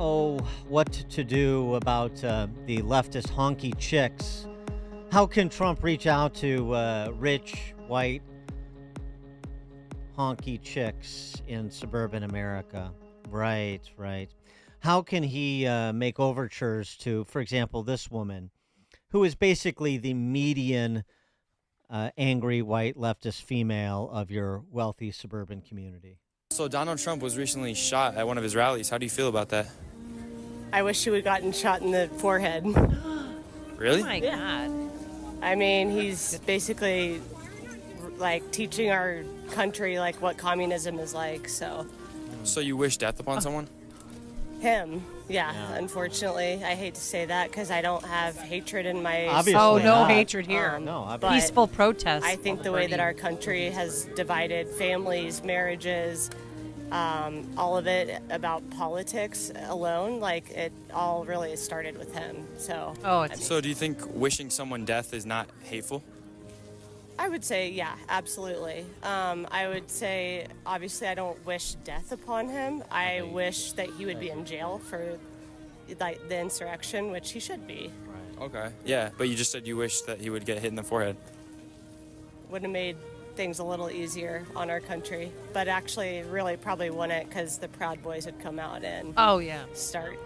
what to do about the leftist honky chicks. How can Trump reach out to rich, white, honky chicks in suburban America? Right, right. How can he make overtures to, for example, this woman, who is basically the median angry white leftist female of your wealthy suburban community? So Donald Trump was recently shot at one of his rallies. How do you feel about that? I wish he would have gotten shot in the forehead. Really? Oh my God. I mean, he's basically like teaching our country like what communism is like. So you wish death upon someone? him, yeah. Unfortunately, I hate to say that because I don't have hatred in my Obviously Oh, no not. hatred here. No, obviously. but Peaceful protest. I think the way that our country has divided families, marriages, all of it about politics alone, like it all really started with him. So, So do you think wishing someone death is not hateful? I would say, yeah, absolutely. I would say, obviously, I don't wish death upon him. I wish that he would be in jail for like the insurrection, which he should be. Okay. Yeah, but you just said you wish that he would get hit in the forehead. Would have made things a little easier on our country, but actually, really, probably wouldn't because the Proud Boys would come out and start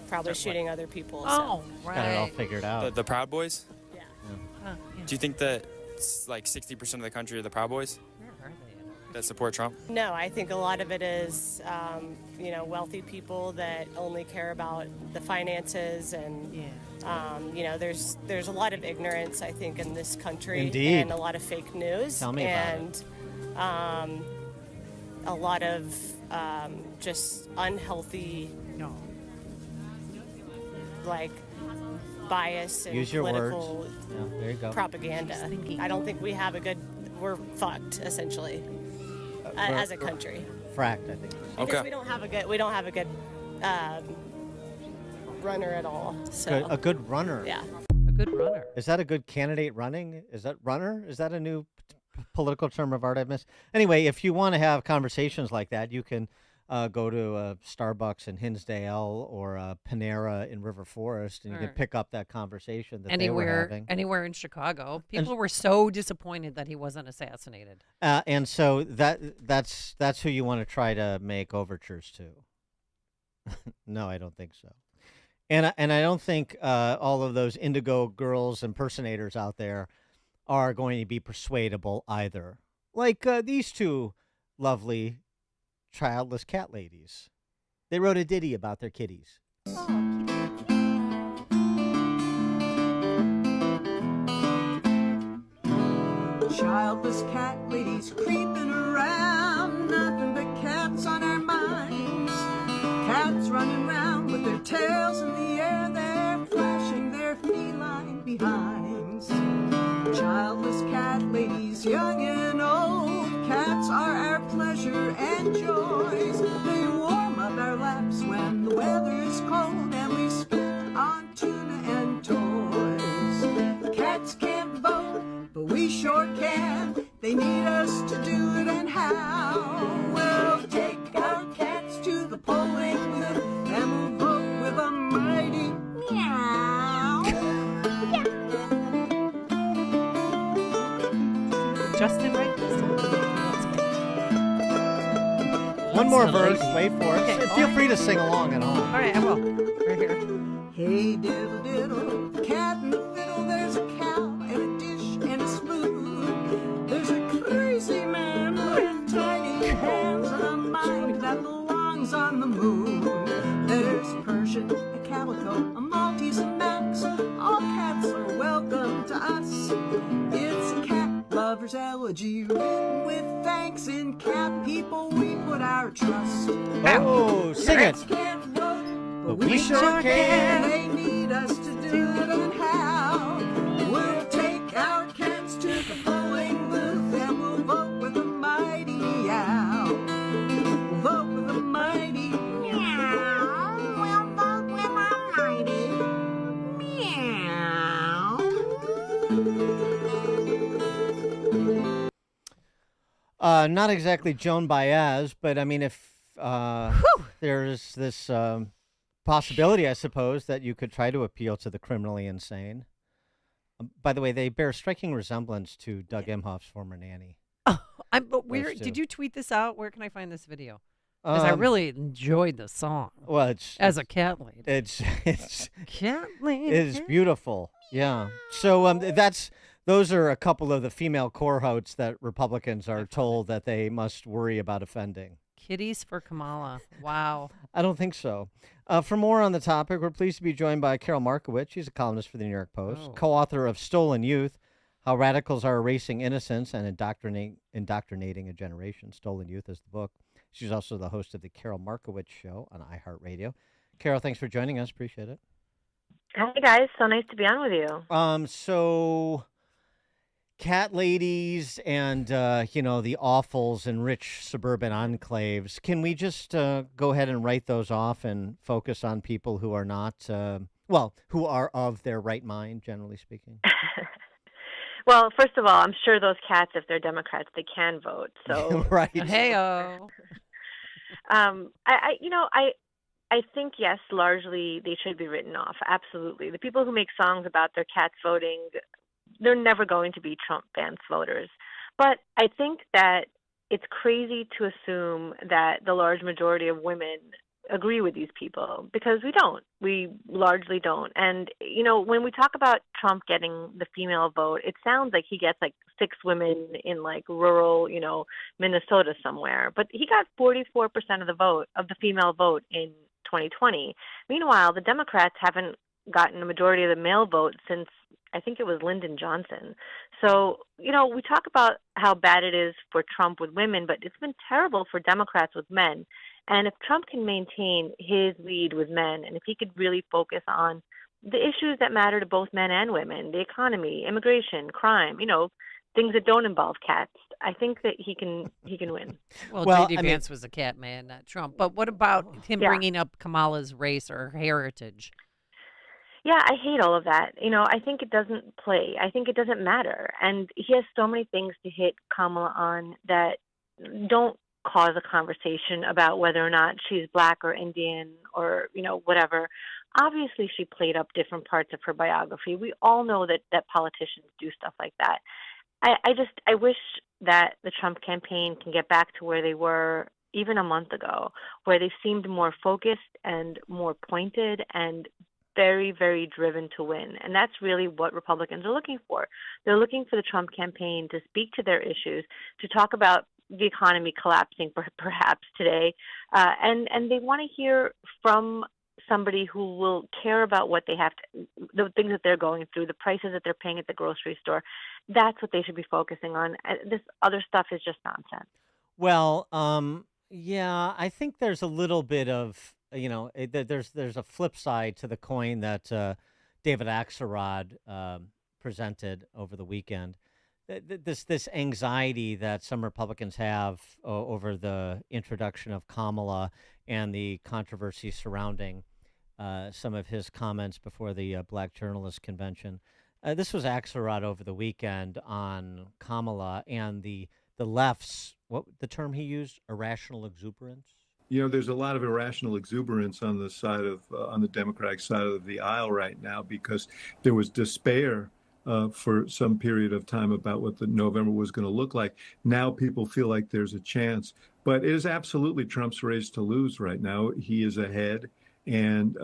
probably shooting other people. Oh, so. right. Got it all figured out. The Proud Boys? Yeah. Do you think that like 60% of the country are the Proud Boys Where are they? that support Trump? No, I think a lot of it is, wealthy people that only care about the finances, and there's a lot of ignorance, I think, in this country, Indeed. and a lot of fake news, Tell me and about a lot of just unhealthy, like bias and Use your political words. Yeah, there you go. propaganda. I don't think we have we're fucked essentially as a country. Fracked, I think. Because we don't have a good runner at all. So A good runner. yeah. A good runner. Is that a good candidate running? Is that runner? Is that a new political term of art I've missed? Anyway, if you want to have conversations like that, you can go to a Starbucks in Hinsdale or a Panera in River Forest, and you can pick up that conversation that they were having. Anywhere in Chicago. People were so disappointed that he wasn't assassinated. And so that's who you want to try to make overtures to. No, I don't think so. And I don't think all of those Indigo Girls impersonators out there are going to be persuadable either. Like these two lovely childless cat ladies. They wrote a ditty about their kitties. Childless cat ladies creeping around, nothing but cats on our minds. Cats running around with their tails in the air, they're flashing their feline behinds. Childless cat ladies, young and old, cats are our pleasure and joys. They warm up our laps when the weather is cold, and we spend on tuna and toys. Cats can't vote, but we sure can. They need us to do it, and how? We'll take our cats to the polling booth, and we'll vote with a mighty meow. Justin, right? One more verse. Wait for it. Okay. Feel free to sing along at home. All right, I will. Right here. Hey diddle diddle, the cat and the fiddle, there's a cow and a dish and a spoon. There's a crazy man with tiny hands and a mind that belongs on the moon. There's a Persian, a calico, a Maltese, a Manx. All cats are welcome to us. It's a cat lover's elegy written with thanks. In cat people we put our trust. Oh, sing it. Cats can't vote, But we sure can. they need us to do it, and how? We'll take our cats to the polling booth, and we'll vote with a mighty meow. We'll vote with a mighty meow. We'll vote with a mighty meow. Not exactly Joan Baez, but I mean, if there's this possibility, I suppose, that you could try to appeal to the criminally insane. By the way, they bear striking resemblance to Doug Emhoff's former nanny. But where Those two. did you tweet this out? Where can I find this video? Because I Um, really enjoyed the song well, as a cat lady. it's Cat lady. it is beautiful. Yeah. So those are a couple of the female core hosts that Republicans are told that they must worry about offending. Kitties for Kamala. Wow. I don't think so. For more on the topic, we're pleased to be joined by Karol Markowicz. She's a columnist for the New York Post, Oh. co-author of Stolen Youth, How Radicals Are Erasing Innocence and Indoctrinating a Generation. Stolen Youth is the book. She's also the host of the Karol Markowicz Show on iHeartRadio. Karol, thanks for joining us. Appreciate it. Hey guys, so nice to be on with you. So cat ladies and, the awfuls in rich suburban enclaves, can we just go ahead and write those off and focus on people who are not, who are of their right mind, generally speaking? Well, first of all, I'm sure those cats, if they're Democrats, they can vote. So, Right. Hey-o. I think yes, largely they should be written off. Absolutely, the people who make songs about their cats voting, they're never going to be Trump fans voters. But I think that it's crazy to assume that the large majority of women agree with these people, because we don't. We largely don't. And, when we talk about Trump getting the female vote, it sounds like he gets like 6 women in like rural, Minnesota somewhere. But he got 44% of the vote, of the female vote in 2020. Meanwhile, the Democrats haven't gotten a majority of the male vote since I think it was Lyndon Johnson. So, we talk about how bad it is for Trump with women, but it's been terrible for Democrats with men. And if Trump can maintain his lead with men, and if he could really focus on the issues that matter to both men and women, the economy, immigration, crime, things that don't involve cats, I think that he can win. Well, J.D. Vance was a cat man, not Trump. But what about him bringing up Kamala's race or heritage? Yeah, I hate all of that. I think it doesn't play. I think it doesn't matter. And he has so many things to hit Kamala on that don't cause a conversation about whether or not she's black or Indian or, whatever. Obviously, she played up different parts of her biography. We all know that politicians do stuff like that. I wish that the Trump campaign can get back to where they were even a month ago, where they seemed more focused and more pointed and very, very driven to win. And that's really what Republicans are looking for. They're looking for the Trump campaign to speak to their issues, to talk about the economy collapsing perhaps today. And they want to hear from somebody who will care about what they have to, the things that they're going through, the prices that they're paying at the grocery store. That's what they should be focusing on. This other stuff is just nonsense. Well, yeah, I think there's a little bit of, there's a flip side to the coin that David Axelrod presented over the weekend. This anxiety that some Republicans have over the introduction of Kamala and the controversy surrounding some of his comments before the Black Journalist Convention. This was Axelrod over the weekend on Kamala and the left's, what the term he used, irrational exuberance. There's a lot of irrational exuberance on the side of on the Democratic side of the aisle right now, because there was despair for some period of time about what the November was going to look like. Now people feel like there's a chance, but it is absolutely Trump's race to lose right now. He is ahead, and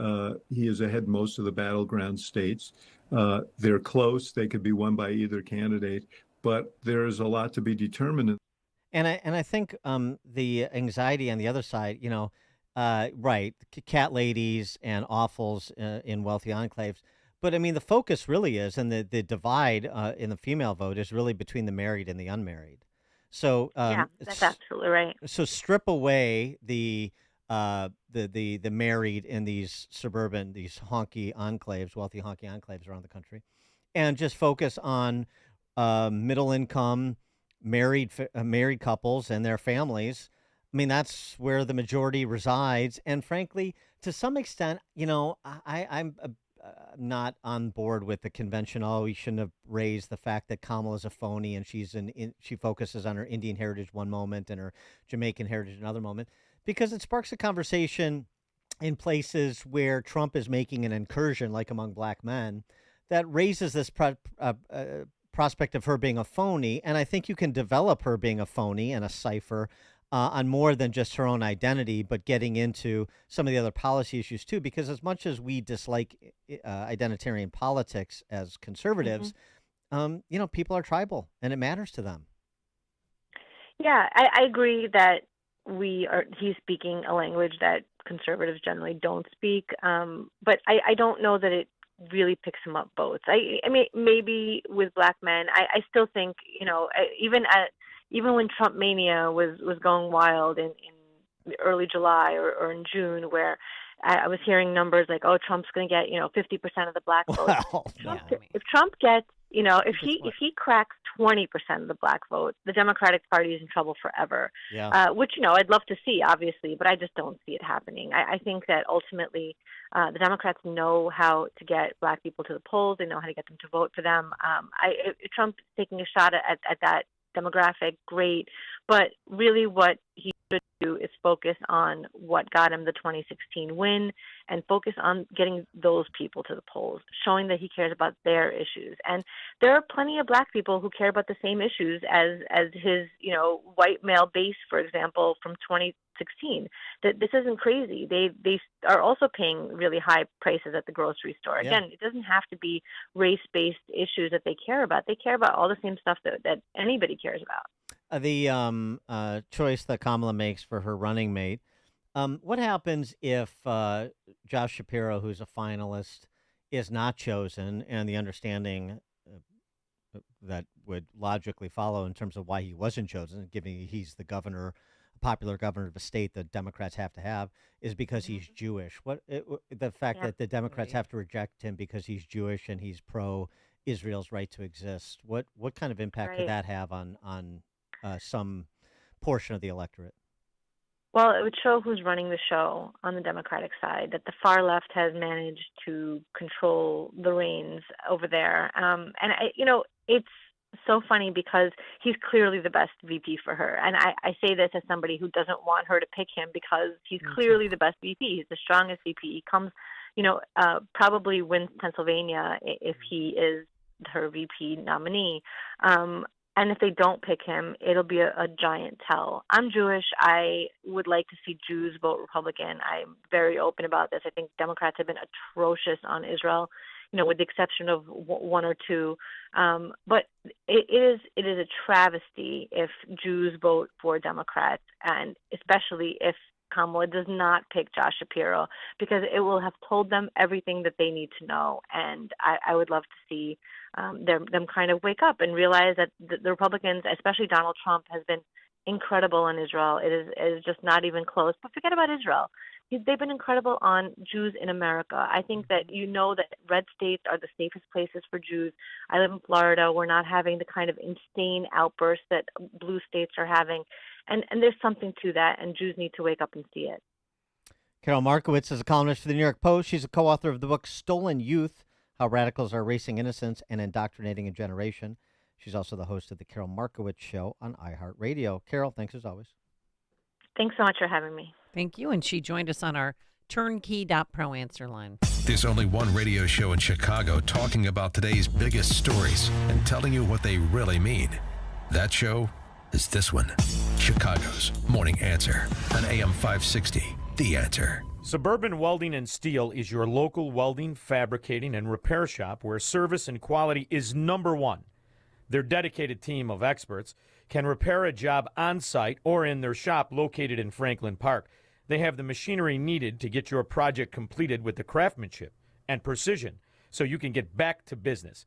he is ahead most of the battleground states. They're close. They could be won by either candidate, but there's a lot to be determined. And I think the anxiety on the other side, right, cat ladies and awfuls in wealthy enclaves. But I mean, the focus really is, and the divide in the female vote is really between the married and the unmarried. So yeah, that's absolutely right. So strip away the married in these suburban, these honky enclaves, wealthy honky enclaves around the country, and just focus on middle income married couples and their families. I mean, that's where the majority resides. And frankly, to some extent, I'm not on board with the convention. Oh, we shouldn't have raised the fact that Kamala's a phony and she focuses on her Indian heritage one moment and her Jamaican heritage another moment, because it sparks a conversation in places where Trump is making an incursion, like among black men, that raises this prospect of her being a phony. And I think you can develop her being a phony and a cipher on more than just her own identity, but getting into some of the other policy issues too. Because as much as we dislike identitarian politics as conservatives, people are tribal and it matters to them. Yeah, I agree that he's speaking a language that conservatives generally don't speak. But I don't know that it really picks him up votes. I mean, maybe with black men, I still think, even when Trump mania was going wild in early July or in June, where I was hearing numbers like, oh, Trump's going to get 50% of the black vote. Well, If Trump gets if he cracks 20% of the black vote, the Democratic Party is in trouble forever. Yeah. Which I'd love to see, obviously, but I just don't see it happening. I think that ultimately the Democrats know how to get black people to the polls. They know how to get them to vote for them. Trump is taking a shot at that demographic, great, but really what he should do is focus on what got him the 2016 win and focus on getting those people to the polls, showing that he cares about their issues. And there are plenty of black people who care about the same issues as his white male base, for example, from 2016. That this isn't crazy. They are also paying really high prices at the grocery store. Again, it doesn't have to be race-based issues that they care about. They care about all the same stuff that anybody cares about. The choice that Kamala makes for her running mate. What happens if Josh Shapiro, who's a finalist, is not chosen, and the understanding that would logically follow in terms of why he wasn't chosen, given he's the governor, a popular governor of a state that Democrats have to have, is because he's Jewish? The fact that the Democrats have to reject him because he's Jewish and he's pro-Israel's right to exist. What kind of impact could that have on some portion of the electorate? Well, it would show who's running the show on the Democratic side, that the far left has managed to control the reins over there. It's so funny because he's clearly the best VP for her. And I say this as somebody who doesn't want her to pick him because he's clearly the best VP. He's the strongest VP. He comes, probably wins Pennsylvania if he is her VP nominee. And if they don't pick him, it'll be a giant tell. I'm Jewish. I would like to see Jews vote Republican. I'm very open about this. I think Democrats have been atrocious on Israel, with the exception of one or two. But it is a travesty if Jews vote for Democrats, and especially if Kamala does not pick Josh Shapiro, because it will have told them everything that they need to know. And I would love to see them kind of wake up and realize that the Republicans, especially Donald Trump, has been incredible in Israel. It is just not even close. But forget about Israel. They've been incredible on Jews in America. I think that that red states are the safest places for Jews. I live in Florida. We're not having the kind of insane outbursts that blue states are having. And there's something to that, and Jews need to wake up and see it. Karol Markowicz is a columnist for the New York Post. She's a co-author of the book Stolen Youth, How Radicals Are Erasing Innocence and Indoctrinating a Generation. She's also the host of the Karol Markowicz Show on iHeartRadio. Karol, thanks as always. Thanks so much for having me. Thank you. And she joined us on our turnkey.pro answer line. There's only one radio show in Chicago talking about today's biggest stories and telling you what they really mean. That show is this one, Chicago's Morning Answer on AM 560, The Answer. Suburban Welding and Steel is your local welding, fabricating, and repair shop where service and quality is number one. Their dedicated team of experts can repair a job on site or in their shop located in Franklin Park. They have the machinery needed to get your project completed with the craftsmanship and precision so you can get back to business.